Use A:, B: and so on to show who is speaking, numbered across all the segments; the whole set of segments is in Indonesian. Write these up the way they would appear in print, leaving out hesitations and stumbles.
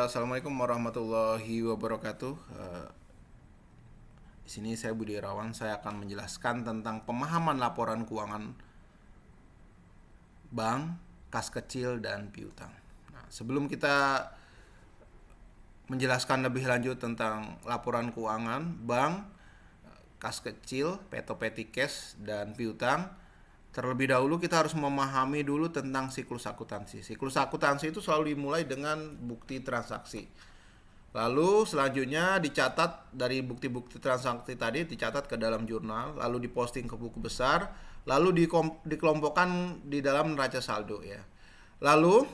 A: Assalamualaikum warahmatullahi wabarakatuh. Di sini saya Budi Irawan. Saya akan menjelaskan tentang pemahaman laporan keuangan bank, kas kecil, dan piutang. Nah, sebelum kita menjelaskan lebih lanjut tentang laporan keuangan bank, kas kecil, peto petty cash, dan piutang, terlebih dahulu kita harus memahami dulu tentang siklus akuntansi. Siklus akuntansi itu selalu dimulai dengan bukti transaksi. Lalu selanjutnya dicatat dari bukti-bukti transaksi tadi, dicatat ke dalam jurnal, lalu diposting ke buku besar, lalu dikelompokkan di dalam neraca saldo ya. Lalu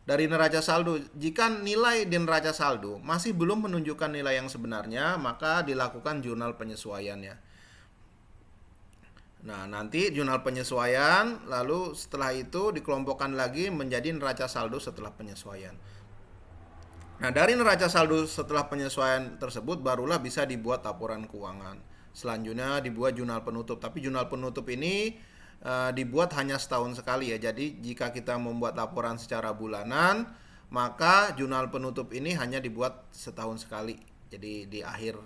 A: dari neraca saldo, jika nilai di neraca saldo masih belum menunjukkan nilai yang sebenarnya, maka dilakukan jurnal penyesuaiannya. Nah, nanti jurnal penyesuaian, lalu setelah itu dikelompokkan lagi menjadi neraca saldo setelah penyesuaian. Nah, dari neraca saldo setelah penyesuaian tersebut barulah bisa dibuat laporan keuangan. Selanjutnya dibuat jurnal penutup, tapi jurnal penutup ini dibuat hanya setahun sekali ya. Jadi jika kita membuat laporan secara bulanan, maka jurnal penutup ini hanya dibuat setahun sekali. Jadi di akhir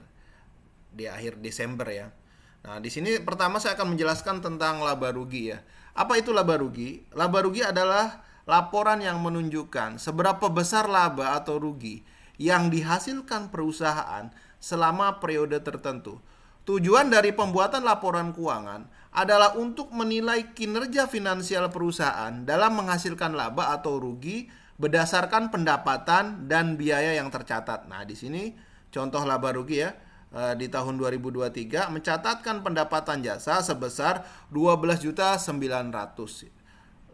A: Desember ya. Nah, di sini pertama saya akan menjelaskan tentang laba rugi ya. Apa itu laba rugi? Laba rugi adalah laporan yang menunjukkan seberapa besar laba atau rugi yang dihasilkan perusahaan selama periode tertentu. Tujuan dari pembuatan laporan keuangan adalah untuk menilai kinerja finansial perusahaan dalam menghasilkan laba atau rugi berdasarkan pendapatan dan biaya yang tercatat. Nah, di sini contoh laba rugi ya. Di tahun 2023 mencatatkan pendapatan jasa sebesar 12.900.000.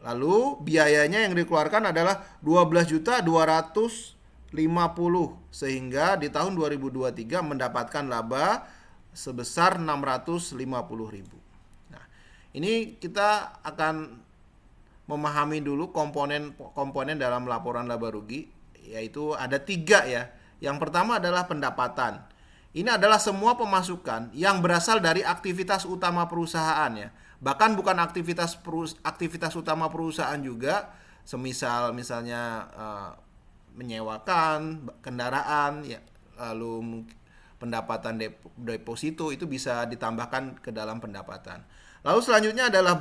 A: Lalu biayanya yang dikeluarkan adalah 12.250.000 sehingga di tahun 2023 mendapatkan laba sebesar 650.000. Nah, ini kita akan memahami dulu komponen dalam laporan laba rugi, yaitu ada 3 ya. Yang pertama adalah pendapatan. Ini adalah semua pemasukan yang berasal dari aktivitas utama perusahaan ya. Bahkan bukan aktivitas utama perusahaan juga, misalnya menyewakan kendaraan ya, lalu pendapatan deposito itu bisa ditambahkan ke dalam pendapatan. Lalu selanjutnya adalah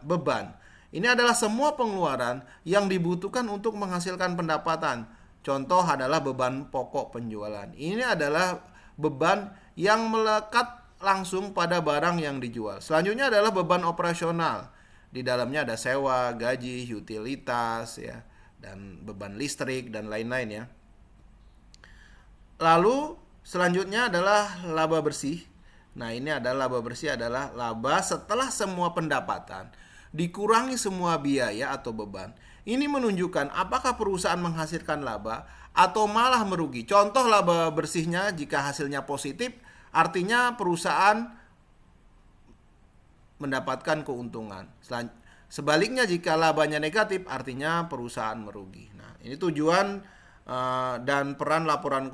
A: beban. Ini adalah semua pengeluaran yang dibutuhkan untuk menghasilkan pendapatan. Contoh adalah beban pokok penjualan. Ini adalah beban yang melekat langsung pada barang yang dijual. Selanjutnya adalah beban operasional. Di dalamnya ada sewa, gaji, utilitas ya, dan beban listrik dan lain-lain ya. Lalu selanjutnya adalah laba bersih. Nah, ini adalah laba bersih adalah laba setelah semua pendapatan dikurangi semua biaya atau beban. Ini menunjukkan apakah perusahaan menghasilkan laba atau malah merugi. Contoh laba bersihnya jika hasilnya positif, artinya perusahaan mendapatkan keuntungan. Sebaliknya jika labanya negatif, artinya perusahaan merugi. Nah, ini tujuan dan peran laporan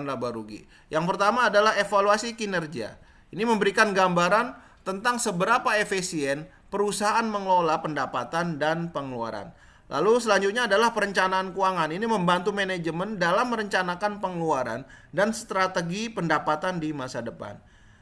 A: laba rugi. Yang pertama adalah evaluasi kinerja. Ini memberikan gambaran tentang seberapa efisien perusahaan mengelola pendapatan dan pengeluaran. Lalu selanjutnya adalah perencanaan keuangan. Ini membantu manajemen dalam merencanakan pengeluaran dan strategi pendapatan di masa depan.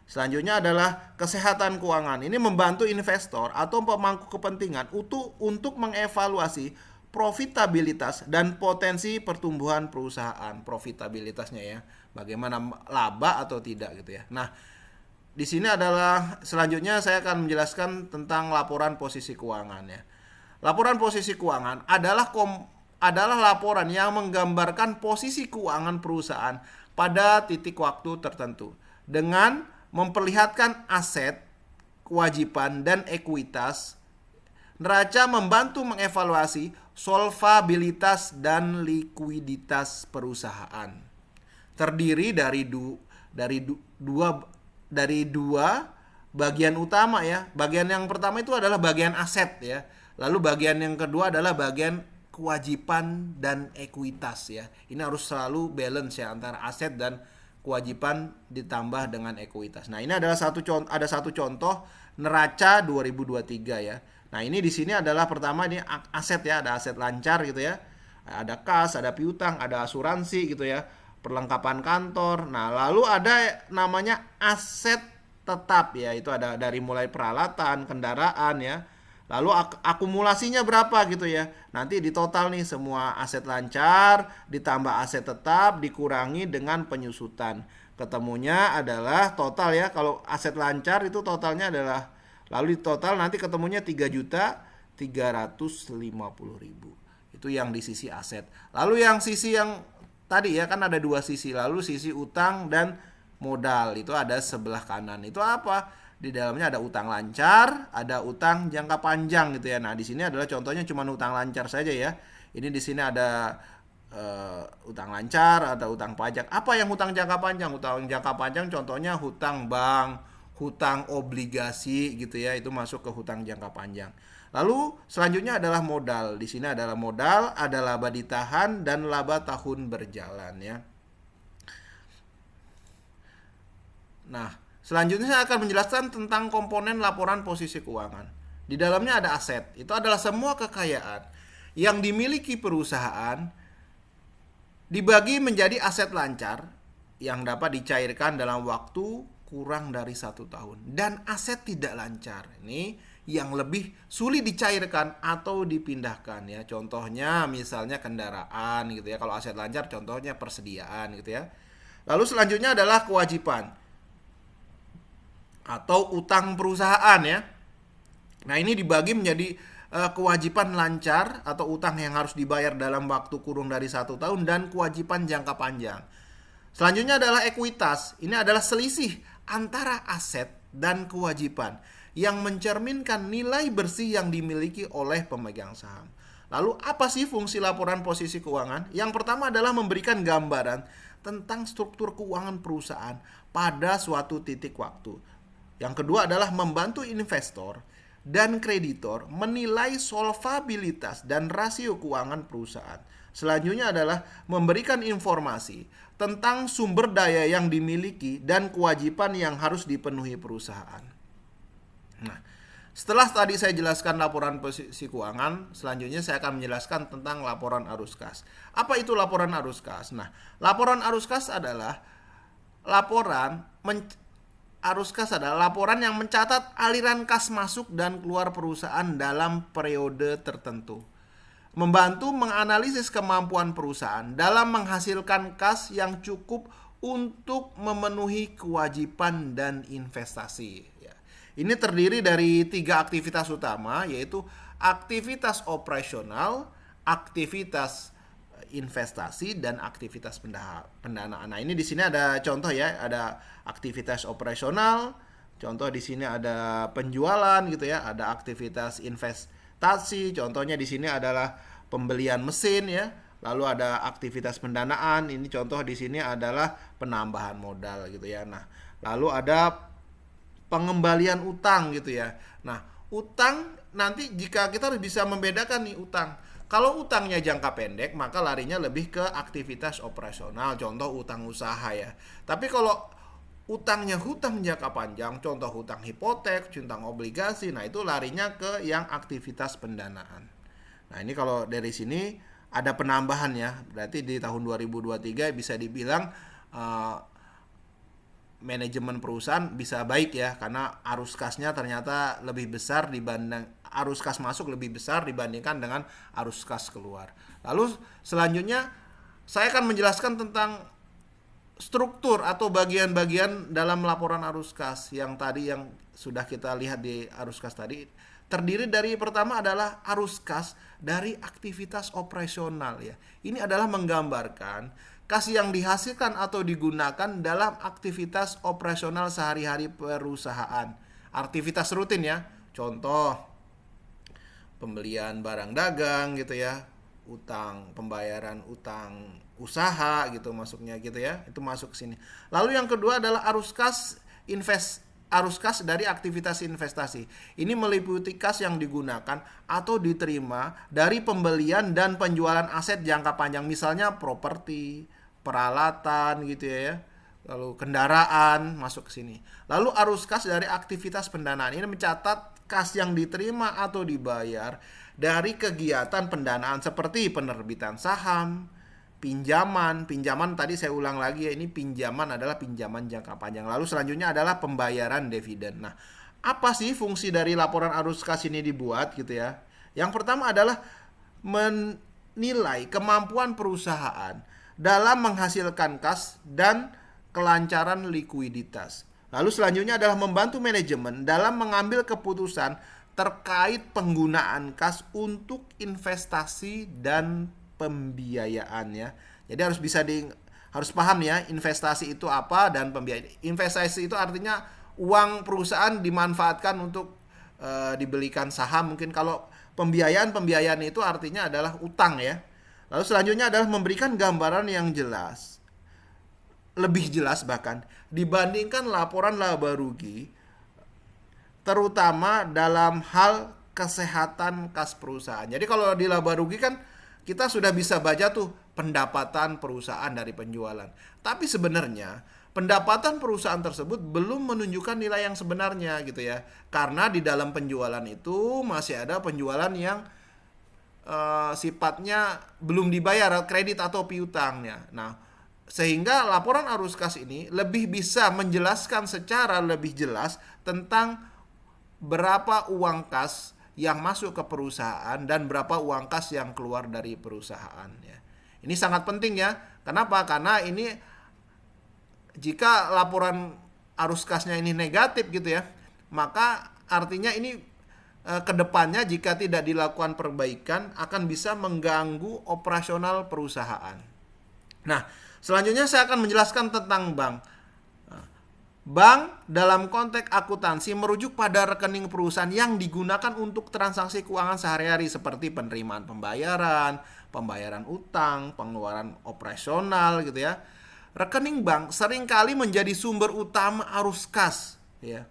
A: Selanjutnya adalah kesehatan keuangan. Ini membantu investor atau pemangku kepentingan untuk mengevaluasi profitabilitas dan potensi pertumbuhan perusahaan. Profitabilitasnya ya, bagaimana laba atau tidak gitu ya. Nah, di sini adalah selanjutnya saya akan menjelaskan tentang laporan posisi keuangan ya. Laporan posisi keuangan adalah laporan yang menggambarkan posisi keuangan perusahaan pada titik waktu tertentu dengan memperlihatkan aset, kewajiban, dan ekuitas. Neraca membantu mengevaluasi solvabilitas dan likuiditas perusahaan. Terdiri dari dua bagian utama ya. Bagian yang pertama itu adalah bagian aset ya. Lalu bagian yang kedua adalah bagian kewajiban dan ekuitas ya. Ini harus selalu balance ya antara aset dan kewajiban ditambah dengan ekuitas. Nah, ini adalah satu contoh neraca 2023 ya. Nah, ini di sini adalah pertama ini aset ya, ada aset lancar gitu ya. Ada kas, ada piutang, ada asuransi gitu ya, perlengkapan kantor. Nah, lalu ada namanya aset tetap ya, itu ada dari mulai peralatan, kendaraan ya. Lalu akumulasinya berapa gitu ya. Nanti di total nih semua aset lancar ditambah aset tetap dikurangi dengan penyusutan. Ketemunya adalah total ya. Kalau aset lancar itu totalnya adalah, lalu di total nanti ketemunya 3.350.000. Itu yang di sisi aset. Lalu yang sisi yang tadi ya, kan ada dua sisi. Lalu sisi utang dan modal itu ada sebelah kanan. Itu apa? Di dalamnya ada utang lancar, ada utang jangka panjang gitu ya. Nah, di sini adalah contohnya cuma utang lancar saja ya. Ini di sini ada utang lancar, ada utang pajak. Apa yang hutang jangka panjang? Hutang jangka panjang contohnya hutang bank, hutang obligasi gitu ya. Itu masuk ke hutang jangka panjang. Lalu selanjutnya adalah modal. Di sini adalah modal, ada laba ditahan dan laba tahun berjalan ya. Nah, selanjutnya saya akan menjelaskan tentang komponen laporan posisi keuangan. Di dalamnya ada aset. Itu adalah semua kekayaan yang dimiliki perusahaan dibagi menjadi aset lancar yang dapat dicairkan dalam waktu kurang dari 1 tahun. Dan aset tidak lancar. Ini yang lebih sulit dicairkan atau dipindahkan ya. Contohnya misalnya kendaraan gitu ya. Kalau aset lancar contohnya persediaan gitu ya. Lalu selanjutnya adalah kewajiban atau utang perusahaan ya. Nah, ini dibagi menjadi kewajiban lancar atau utang yang harus dibayar dalam waktu kurung dari 1 tahun dan kewajiban jangka panjang. Selanjutnya adalah ekuitas. Ini adalah selisih antara aset dan kewajiban yang mencerminkan nilai bersih yang dimiliki oleh pemegang saham. Lalu apa sih fungsi laporan posisi keuangan? Yang pertama adalah memberikan gambaran tentang struktur keuangan perusahaan pada suatu titik waktu. Yang kedua adalah membantu investor dan kreditor menilai solvabilitas dan rasio keuangan perusahaan. Selanjutnya adalah memberikan informasi tentang sumber daya yang dimiliki dan kewajiban yang harus dipenuhi perusahaan. Nah, setelah tadi saya jelaskan laporan posisi keuangan, selanjutnya saya akan menjelaskan tentang laporan arus kas. Apa itu laporan arus kas? Nah, laporan arus kas adalah arus kas adalah laporan yang mencatat aliran kas masuk dan keluar perusahaan dalam periode tertentu. Membantu menganalisis kemampuan perusahaan dalam menghasilkan kas yang cukup untuk memenuhi kewajiban dan investasi. Ini terdiri dari 3 aktivitas utama, yaitu aktivitas operasional, aktivitas investasi, dan aktivitas pendanaan. Nah, ini di sini ada contoh ya, ada aktivitas operasional, contoh di sini ada penjualan gitu ya, ada aktivitas investasi, contohnya di sini adalah pembelian mesin ya, lalu ada aktivitas pendanaan, ini contoh di sini adalah penambahan modal gitu ya. Nah, lalu ada pengembalian utang gitu ya. Nah, utang nanti jika kita harus bisa membedakan nih utang. Kalau utangnya jangka pendek, maka larinya lebih ke aktivitas operasional, contoh utang usaha ya. Tapi kalau utangnya hutang jangka panjang, contoh hutang hipotek, hutang obligasi, nah itu larinya ke yang aktivitas pendanaan. Nah, ini kalau dari sini ada penambahan ya. Berarti di tahun 2023 bisa dibilang manajemen perusahaan bisa baik ya, karena arus kasnya ternyata lebih besar dibanding arus kas masuk lebih besar dibandingkan dengan arus kas keluar. Lalu selanjutnya saya akan menjelaskan tentang struktur atau bagian-bagian dalam laporan arus kas yang tadi yang sudah kita lihat di arus kas tadi. Terdiri dari pertama adalah arus kas dari aktivitas operasional ya. Ini adalah menggambarkan kas yang dihasilkan atau digunakan dalam aktivitas operasional sehari-hari perusahaan. Aktivitas rutin ya. Contoh pembelian barang dagang gitu ya. Pembayaran utang usaha gitu masuknya gitu ya. Itu masuk ke sini. Lalu yang kedua adalah arus kas dari aktivitas investasi. Ini meliputi kas yang digunakan atau diterima dari pembelian dan penjualan aset jangka panjang, misalnya properti, peralatan gitu ya. Lalu kendaraan masuk ke sini. Lalu arus kas dari aktivitas pendanaan. Ini mencatat kas yang diterima atau dibayar dari kegiatan pendanaan seperti penerbitan saham, pinjaman tadi saya ulang lagi ya, ini pinjaman adalah pinjaman jangka panjang. Lalu selanjutnya adalah pembayaran dividen. Nah, apa sih fungsi dari laporan arus kas ini dibuat gitu ya? Yang pertama adalah menilai kemampuan perusahaan dalam menghasilkan kas dan kelancaran likuiditas. Lalu selanjutnya adalah membantu manajemen dalam mengambil keputusan terkait penggunaan kas untuk investasi dan pembiayaan ya. Jadi harus paham ya, investasi itu apa dan pembiayaan. Investasi itu artinya uang perusahaan dimanfaatkan untuk dibelikan saham. Mungkin kalau pembiayaan itu artinya adalah utang ya. Lalu selanjutnya adalah memberikan gambaran yang jelas, lebih jelas bahkan dibandingkan laporan laba rugi, terutama dalam hal kesehatan kas perusahaan. Jadi kalau di laba rugi kan kita sudah bisa baca tuh pendapatan perusahaan dari penjualan. Tapi sebenarnya pendapatan perusahaan tersebut belum menunjukkan nilai yang sebenarnya gitu ya. Karena di dalam penjualan itu masih ada penjualan yang sifatnya belum dibayar, kredit atau piutangnya. Nah, sehingga laporan arus kas ini lebih bisa menjelaskan secara lebih jelas tentang berapa uang kas yang masuk ke perusahaan dan berapa uang kas yang keluar dari perusahaan ya. Ini sangat penting ya. Kenapa? Karena ini jika laporan arus kasnya ini negatif gitu ya, maka artinya ini kedepannya jika tidak dilakukan perbaikan akan bisa mengganggu operasional perusahaan. Nah, selanjutnya saya akan menjelaskan tentang bank. Bank dalam konteks akuntansi merujuk pada rekening perusahaan yang digunakan untuk transaksi keuangan sehari-hari seperti penerimaan pembayaran, pembayaran utang, pengeluaran operasional gitu ya. Rekening bank seringkali menjadi sumber utama arus kas ya.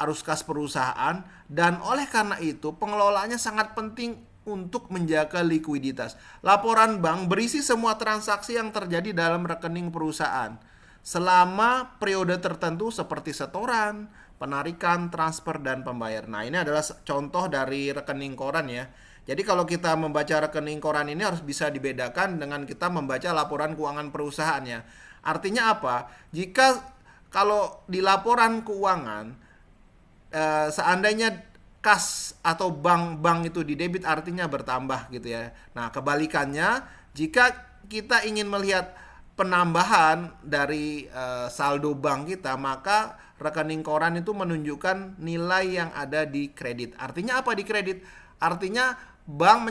A: Arus kas perusahaan, dan oleh karena itu pengelolaannya sangat penting untuk menjaga likuiditas. Laporan bank berisi semua transaksi yang terjadi dalam rekening perusahaan selama periode tertentu seperti setoran, penarikan, transfer, dan pembayaran. Nah, ini adalah contoh dari rekening koran ya. Jadi kalau kita membaca rekening koran ini harus bisa dibedakan dengan kita membaca laporan keuangan perusahaannya. Artinya apa? Jika kalau di laporan keuangan seandainya kas atau bank itu di debit artinya bertambah gitu ya. Nah, kebalikannya jika kita ingin melihat penambahan dari saldo bank kita, maka rekening koran itu menunjukkan nilai yang ada di kredit. Artinya apa di kredit? Artinya bank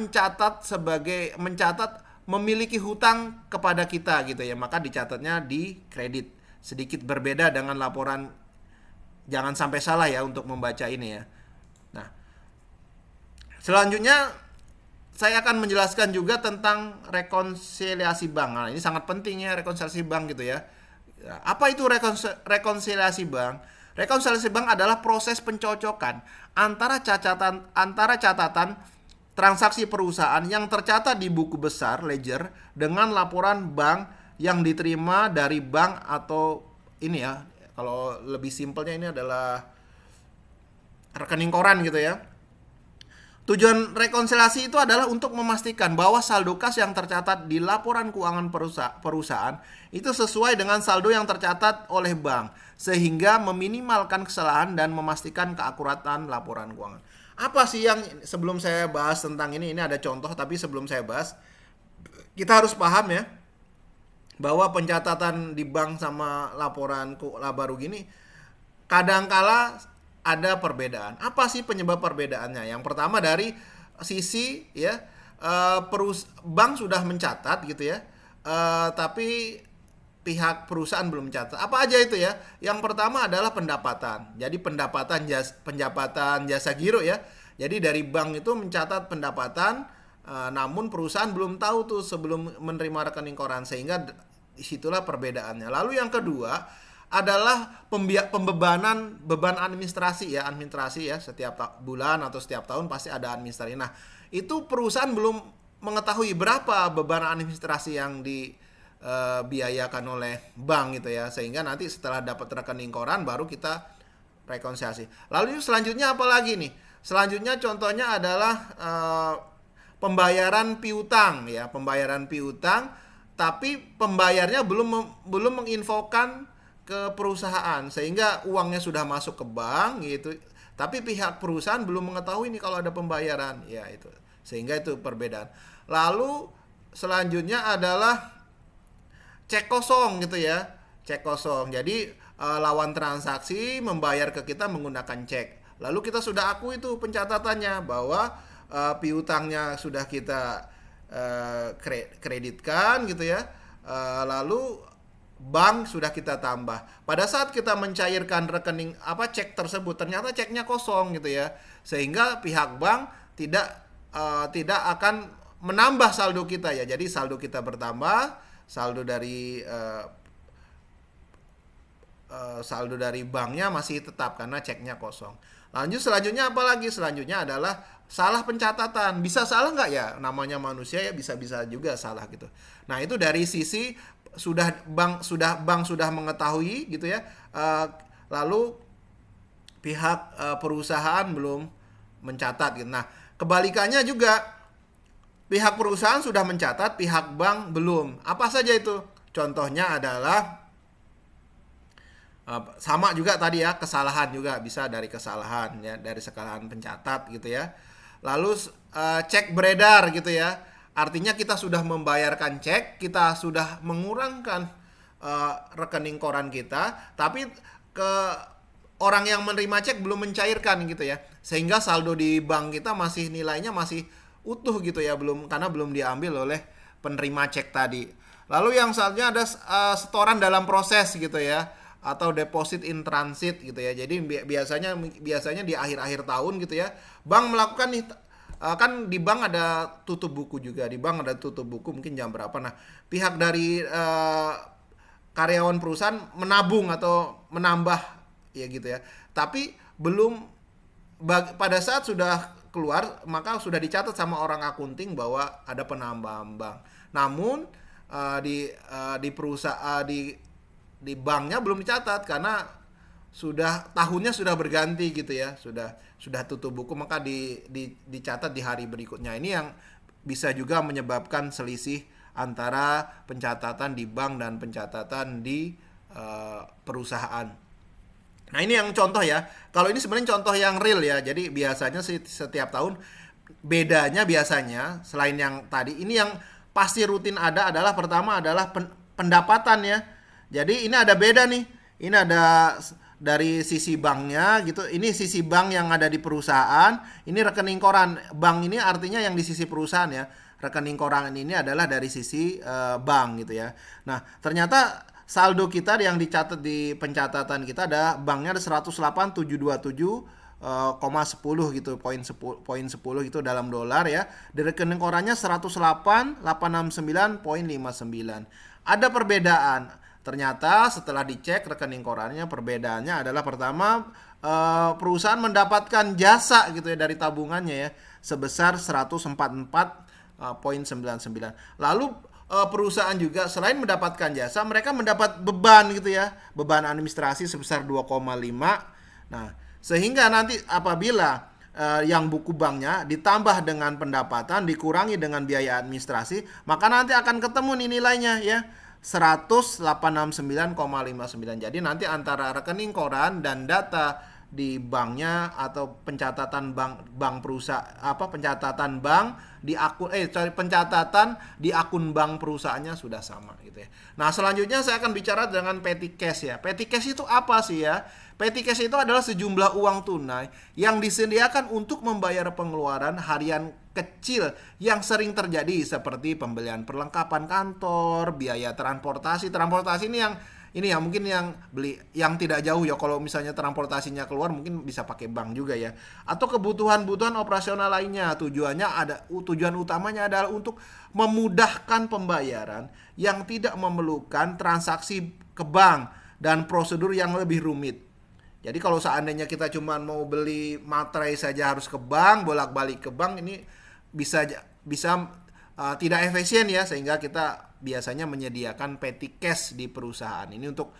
A: mencatat memiliki hutang kepada kita gitu ya, maka dicatatnya di kredit. Sedikit berbeda dengan laporan, jangan sampai salah ya untuk membaca ini ya. Nah, selanjutnya saya akan menjelaskan juga tentang rekonsiliasi bank. Nah, ini sangat penting ya, rekonsiliasi bank gitu ya. Apa itu rekonsiliasi bank? Rekonsiliasi bank adalah proses pencocokan antara catatan transaksi perusahaan yang tercatat di buku besar ledger dengan laporan bank yang diterima dari bank, atau ini ya, kalau lebih simpelnya ini adalah rekening koran gitu ya. Tujuan rekonsiliasi itu adalah untuk memastikan bahwa saldo kas yang tercatat di laporan keuangan perusahaan itu sesuai dengan saldo yang tercatat oleh bank, sehingga meminimalkan kesalahan dan memastikan keakuratan laporan keuangan. Apa sih yang sebelum saya bahas tentang ini ada contoh, tapi sebelum saya bahas, kita harus paham ya bahwa pencatatan di bank sama laporan laba rugi ini kadangkala ada perbedaan. Apa sih penyebab perbedaannya? Yang pertama dari sisi ya, bank sudah mencatat gitu ya, tapi pihak perusahaan belum mencatat. Apa aja itu ya? Yang pertama adalah pendapatan. Jadi pendapatan jasa giro ya. Jadi dari bank itu mencatat pendapatan, namun perusahaan belum tahu tuh sebelum menerima rekening koran, sehingga disitulah perbedaannya. Lalu yang kedua adalah beban administrasi ya, setiap bulan atau setiap tahun pasti ada administrasi. Nah, itu perusahaan belum mengetahui berapa beban administrasi yang dibiayakan oleh bank gitu ya, sehingga nanti setelah dapat rekening koran baru kita rekonsiliasi. Lalu selanjutnya apa lagi nih? Selanjutnya contohnya adalah pembayaran piutang ya, pembayaran piutang, tapi pembayarnya belum menginfokan ke perusahaan sehingga uangnya sudah masuk ke bank gitu, tapi pihak perusahaan belum mengetahui nih kalau ada pembayaran ya, itu sehingga itu perbedaan. Lalu selanjutnya adalah cek kosong gitu ya, cek kosong. Jadi lawan transaksi membayar ke kita menggunakan cek, lalu kita sudah akui itu pencatatannya bahwa piutangnya sudah kita kreditkan gitu ya. Lalu bank sudah kita tambah. Pada saat kita mencairkan rekening cek tersebut, ternyata ceknya kosong gitu ya. Sehingga pihak bank tidak akan menambah saldo kita ya. Jadi saldo kita bertambah, saldo dari banknya masih tetap karena ceknya kosong. Selanjutnya apa lagi? Selanjutnya adalah salah pencatatan. Bisa salah nggak ya? Namanya manusia ya, bisa-bisa juga salah gitu. Nah itu dari sisi bank sudah mengetahui gitu ya. Lalu pihak perusahaan belum mencatat gitu. Nah kebalikannya juga, pihak perusahaan sudah mencatat, pihak bank belum. Apa saja itu? Contohnya adalah sama juga tadi ya, kesalahan juga bisa dari kesalahan ya, dari kesalahan pencatat gitu ya. Lalu cek beredar gitu ya, artinya kita sudah membayarkan cek, kita sudah mengurangkan rekening koran kita, tapi ke orang yang menerima cek belum mencairkan gitu ya, sehingga saldo di bank kita masih nilainya masih utuh gitu ya, karena belum diambil oleh penerima cek tadi. Lalu yang selanjutnya ada setoran dalam proses gitu ya, atau deposit in transit gitu ya. Jadi biasanya di akhir-akhir tahun gitu ya, bank melakukan nih, kan di bank ada tutup buku juga, di bank ada tutup buku mungkin jam berapa. Nah pihak dari karyawan perusahaan menabung atau menambah ya gitu ya, tapi belum pada saat sudah keluar maka sudah dicatat sama orang akunting bahwa ada penambahan bank. Namun di perusahaan di banknya belum dicatat karena tahunnya sudah berganti gitu ya, sudah tutup buku, maka dicatat di hari berikutnya. Ini yang bisa juga menyebabkan selisih antara pencatatan di bank dan pencatatan di perusahaan. Nah ini yang contoh ya. Kalau ini sebenarnya contoh yang real ya. Jadi biasanya setiap tahun bedanya biasanya selain yang tadi, ini yang pasti rutin adalah pertama adalah pendapatan ya. Jadi ini ada beda nih. Ini ada dari sisi banknya gitu. Ini sisi bank yang ada di perusahaan. Ini rekening koran. Bank ini artinya yang di sisi perusahaan ya. Rekening koran ini adalah dari sisi bank gitu ya. Nah ternyata saldo kita yang dicatat di pencatatan kita ada banknya ada 108.727,10 gitu, poin 10 gitu dalam dolar ya. Di rekening korannya 108.869,59. Ada perbedaan. Ternyata setelah dicek rekening korannya, perbedaannya adalah pertama perusahaan mendapatkan jasa gitu ya dari tabungannya ya sebesar 144,99. Lalu perusahaan juga selain mendapatkan jasa, mereka mendapat beban gitu ya, beban administrasi sebesar 2,5. Nah, sehingga nanti apabila yang buku banknya ditambah dengan pendapatan dikurangi dengan biaya administrasi, maka nanti akan ketemu nih nilainya ya, 10869,59. Jadi nanti antara rekening koran dan data di banknya atau pencatatan bank perusahaan pencatatan bank di akun pencatatan di akun bank perusahaannya sudah sama gitu ya. Nah, selanjutnya saya akan bicara dengan petty cash ya. Petty cash itu apa sih ya? Petty cash itu adalah sejumlah uang tunai yang disediakan untuk membayar pengeluaran harian kecil yang sering terjadi seperti pembelian perlengkapan kantor, biaya transportasi. Transportasi ini ya mungkin yang beli yang tidak jauh ya, kalau misalnya transportasinya keluar mungkin bisa pakai bank juga ya. Atau kebutuhan-kebutuhan operasional lainnya. Tujuan utamanya adalah untuk memudahkan pembayaran yang tidak memerlukan transaksi ke bank dan prosedur yang lebih rumit. Jadi kalau seandainya kita cuma mau beli materai saja harus ke bank, bolak-balik ke bank, ini bisa tidak efisien ya, sehingga kita biasanya menyediakan petty cash di perusahaan ini untuk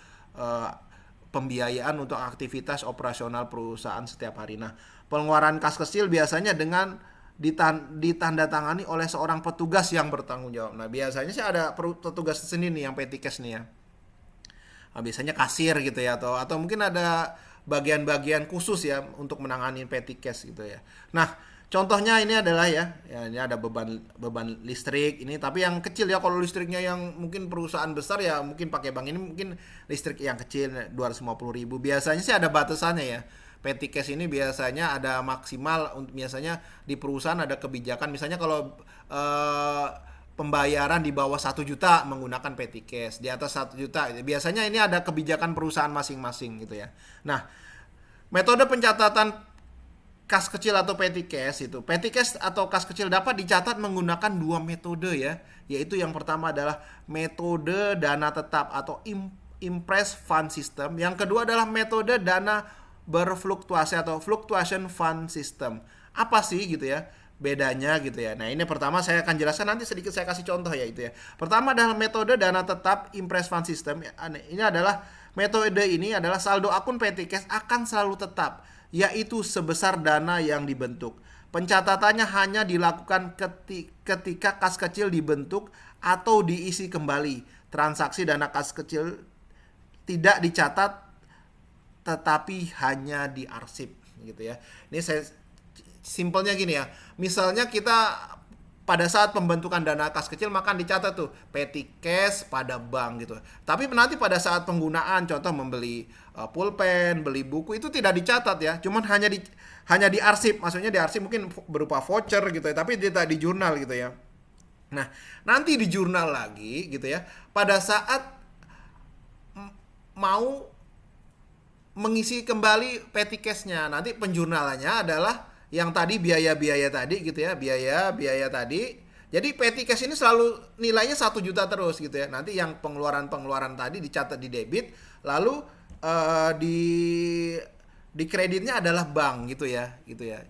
A: pembiayaan untuk aktivitas operasional perusahaan setiap hari. Nah, pengeluaran kas kecil biasanya dengan ditandatangani oleh seorang petugas yang bertanggung jawab. Nah, biasanya sih ada petugas sendiri nih yang petty cash nih ya. Nah, biasanya kasir gitu ya, atau mungkin ada bagian-bagian khusus ya untuk menangani petty cash gitu ya. Nah, contohnya ini adalah ya ini ada beban listrik ini, tapi yang kecil ya. Kalau listriknya yang mungkin perusahaan besar ya mungkin pakai bank, ini mungkin listrik yang kecil 250.000. Biasanya sih ada batasannya ya. Petty cash ini biasanya ada maksimal, biasanya di perusahaan ada kebijakan, misalnya kalau pembayaran di bawah 1 juta menggunakan petty cash, di atas 1 juta biasanya ini ada kebijakan perusahaan masing-masing gitu ya. Nah, metode pencatatan kas kecil atau petty cash atau kas kecil dapat dicatat menggunakan 2 metode ya, yaitu yang pertama adalah metode dana tetap atau impress fund system, yang kedua adalah metode dana berfluktuasi atau fluctuation fund system. Apa sih gitu ya bedanya gitu ya. Nah, ini pertama saya akan jelaskan, nanti sedikit saya kasih contoh ya itu ya. Pertama adalah metode dana tetap impress fund system. Ini adalah metode ini adalah saldo akun petty cash akan selalu tetap, yaitu sebesar dana yang dibentuk. Pencatatannya hanya dilakukan ketika kas kecil dibentuk atau diisi kembali. Transaksi dana kas kecil tidak dicatat tetapi hanya diarsip gitu ya. Ini saya simpelnya gini ya. Misalnya kita pada saat pembentukan dana kas kecil maka dicatat tuh petty cash pada bank gitu. Tapi nanti pada saat penggunaan, contoh membeli pulpen, beli buku, itu tidak dicatat ya. Cuman hanya diarsip. Maksudnya diarsip mungkin berupa voucher gitu ya, tapi tidak di jurnal gitu ya. Nah, nanti di jurnal lagi gitu ya. Pada saat mau mengisi kembali petty cash-nya, nanti penjurnalannya adalah yang tadi biaya-biaya tadi gitu ya, biaya tadi. Jadi petty cash ini selalu nilainya 1 juta terus gitu ya. Nanti yang pengeluaran tadi dicatat di debit, lalu di kreditnya adalah bank gitu ya.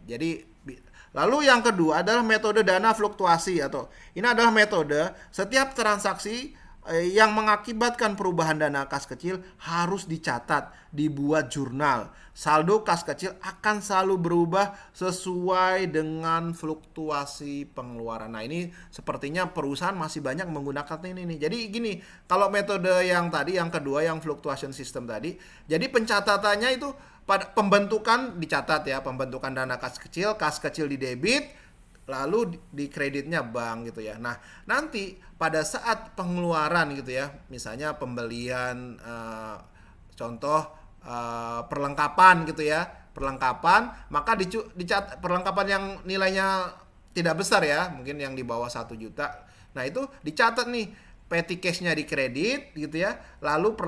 A: Jadi lalu yang kedua adalah metode dana fluktuasi, atau ini adalah metode setiap transaksi yang mengakibatkan perubahan dana kas kecil harus dicatat, dibuat jurnal. Saldo kas kecil akan selalu berubah sesuai dengan fluktuasi pengeluaran. Nah, ini sepertinya perusahaan masih banyak menggunakan ini nih. Jadi gini, kalau metode yang tadi, yang kedua, yang fluctuation system tadi, jadi pencatatannya itu pada pembentukan dicatat ya, pembentukan dana kas kecil di debit, lalu di kreditnya bank gitu ya. Nah, nanti pada saat pengeluaran gitu ya, misalnya pembelian perlengkapan gitu ya, maka dicatat perlengkapan yang nilainya tidak besar ya, mungkin yang di bawah 1 juta. Nah, itu dicatat nih petty cash-nya di kredit gitu ya, lalu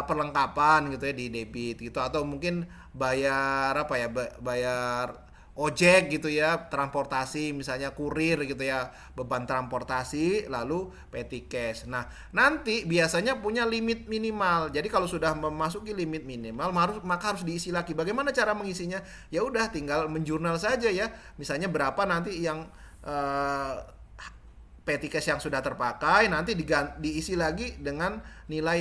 A: perlengkapan gitu ya di debit gitu, atau mungkin bayar bayar ojek gitu ya, transportasi misalnya kurir gitu ya, beban transportasi, lalu petty cash. Nah, nanti biasanya punya limit minimal. Jadi kalau sudah memasuki limit minimal maka harus diisi lagi. Bagaimana cara mengisinya? Ya udah tinggal menjurnal saja ya. Misalnya berapa nanti yang petty cash yang sudah terpakai, nanti diisi lagi dengan nilai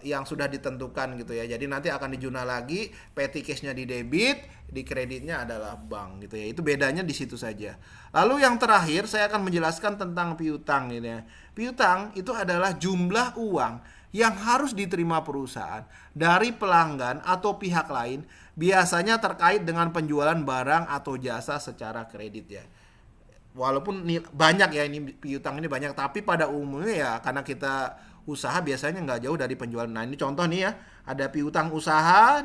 A: yang sudah ditentukan gitu ya. Jadi nanti akan dijurnal lagi, petty cash-nya di debit, di kreditnya adalah bank gitu ya. Itu bedanya di situ saja. Lalu yang terakhir saya akan menjelaskan tentang piutang gitu ya. Piutang itu adalah jumlah uang yang harus diterima perusahaan dari pelanggan atau pihak lain, biasanya terkait dengan penjualan barang atau jasa secara kredit ya. Walaupun banyak ya, ini piutang ini banyak, tapi pada umumnya ya karena kita usaha biasanya nggak jauh dari penjualan. Nah, ini contoh nih ya, ada piutang usaha,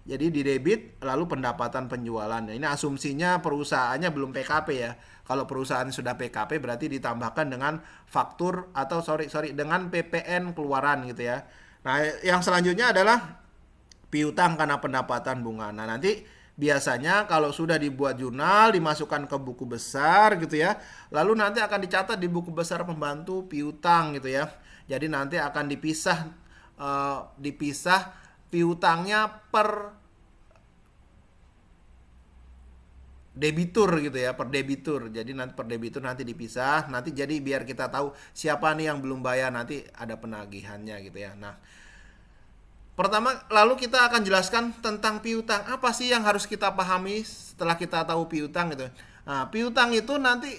A: jadi di debit lalu pendapatan penjualan. Nah, ini asumsinya perusahaannya belum PKP ya. Kalau perusahaan sudah PKP berarti ditambahkan dengan faktur atau dengan PPN keluaran gitu ya. Nah, yang selanjutnya adalah piutang karena pendapatan bunga. Nah, nanti biasanya kalau sudah dibuat jurnal, dimasukkan ke buku besar gitu ya, lalu nanti akan dicatat di buku besar pembantu piutang gitu ya. Jadi nanti akan dipisah piutangnya per debitur gitu ya, per debitur. Jadi nanti per debitur nanti dipisah, nanti jadi biar kita tahu siapa nih yang belum bayar, nanti ada penagihannya gitu ya. Nah, Pertama, lalu kita akan jelaskan tentang piutang. Apa sih yang harus kita pahami setelah kita tahu piutang gitu. Nah, piutang itu nanti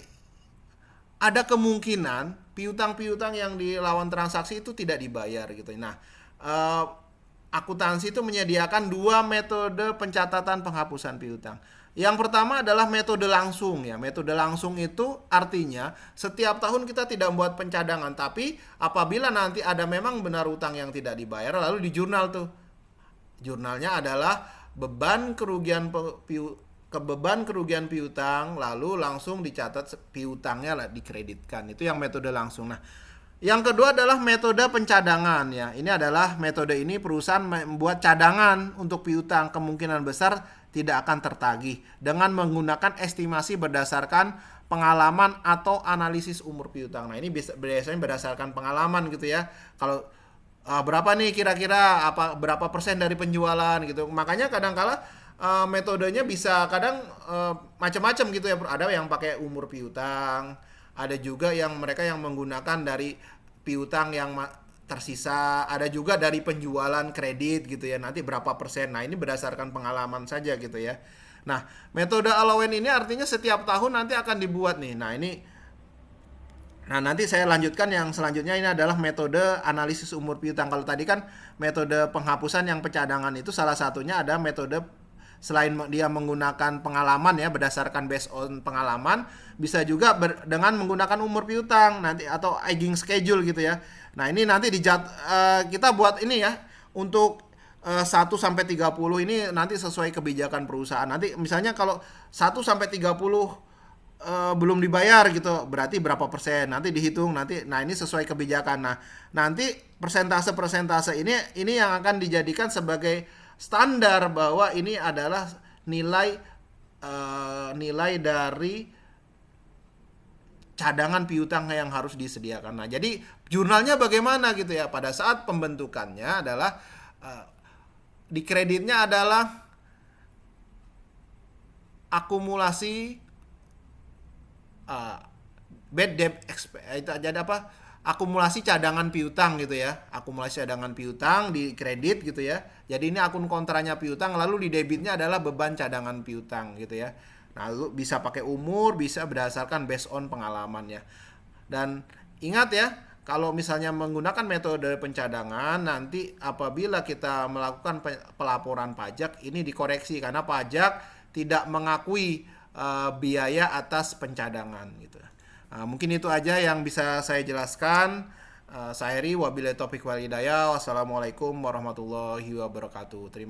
A: ada kemungkinan piutang-piutang yang di lawan transaksi itu tidak dibayar gitu. Nah, eh, akuntansi itu menyediakan dua metode pencatatan penghapusan piutang. Yang pertama adalah metode langsung ya. Metode langsung itu artinya setiap tahun kita tidak membuat pencadangan, tapi apabila nanti ada memang benar utang yang tidak dibayar, lalu di jurnal tuh. Jurnalnya adalah beban kerugian beban kerugian piutang, lalu langsung dicatat piutangnya lah dikreditkan. Itu yang metode langsung. Nah, yang kedua adalah metode pencadangan ya. Ini adalah metode ini perusahaan membuat cadangan untuk piutang, kemungkinan besar tidak akan tertagih dengan menggunakan estimasi berdasarkan pengalaman atau analisis umur piutang. Nah, ini biasanya berdasarkan pengalaman gitu ya. Kalau berapa nih kira-kira berapa persen dari penjualan gitu. Makanya kadang-kala metodenya bisa kadang macam-macam gitu ya. Ada yang pakai umur piutang, ada juga yang mereka yang menggunakan dari piutang yang tersisa, ada juga dari penjualan kredit gitu ya. Nanti berapa persen. Nah, ini berdasarkan pengalaman saja gitu ya. Nah, metode allowance ini artinya setiap tahun nanti akan dibuat nih. Nah, nanti saya lanjutkan yang selanjutnya. Ini adalah metode analisis umur piutang. Kalau tadi kan metode penghapusan yang pencadangan itu salah satunya ada metode selain dia menggunakan pengalaman ya, berdasarkan based on pengalaman, bisa juga dengan menggunakan umur piutang nanti atau aging schedule gitu ya. Nah, ini nanti kita buat ini ya untuk 1 sampai 30 ini nanti sesuai kebijakan perusahaan. Nanti misalnya kalau 1 sampai 30 belum dibayar gitu, berarti berapa persen nanti dihitung nanti. Nah, ini sesuai kebijakan. Nah, nanti persentase ini yang akan dijadikan sebagai standar bahwa ini adalah nilai dari cadangan piutang yang harus disediakan. Nah, jadi jurnalnya bagaimana gitu ya, pada saat pembentukannya adalah di kreditnya adalah akumulasi bad debt itu jadi apa, akumulasi cadangan piutang gitu ya, akumulasi cadangan piutang di kredit gitu ya. Jadi ini akun kontranya piutang, lalu di debitnya adalah beban cadangan piutang gitu ya. Nah, lu bisa pakai umur, bisa berdasarkan based on pengalaman ya. Dan ingat ya, kalau misalnya menggunakan metode pencadangan, nanti apabila kita melakukan pelaporan pajak ini dikoreksi karena pajak tidak mengakui biaya atas pencadangan gitu. Nah, mungkin itu aja yang bisa saya jelaskan. Saya Heri, wabillahi taufiq wal hidayah. Wassalamualaikum warahmatullahi wabarakatuh. Terima kasih.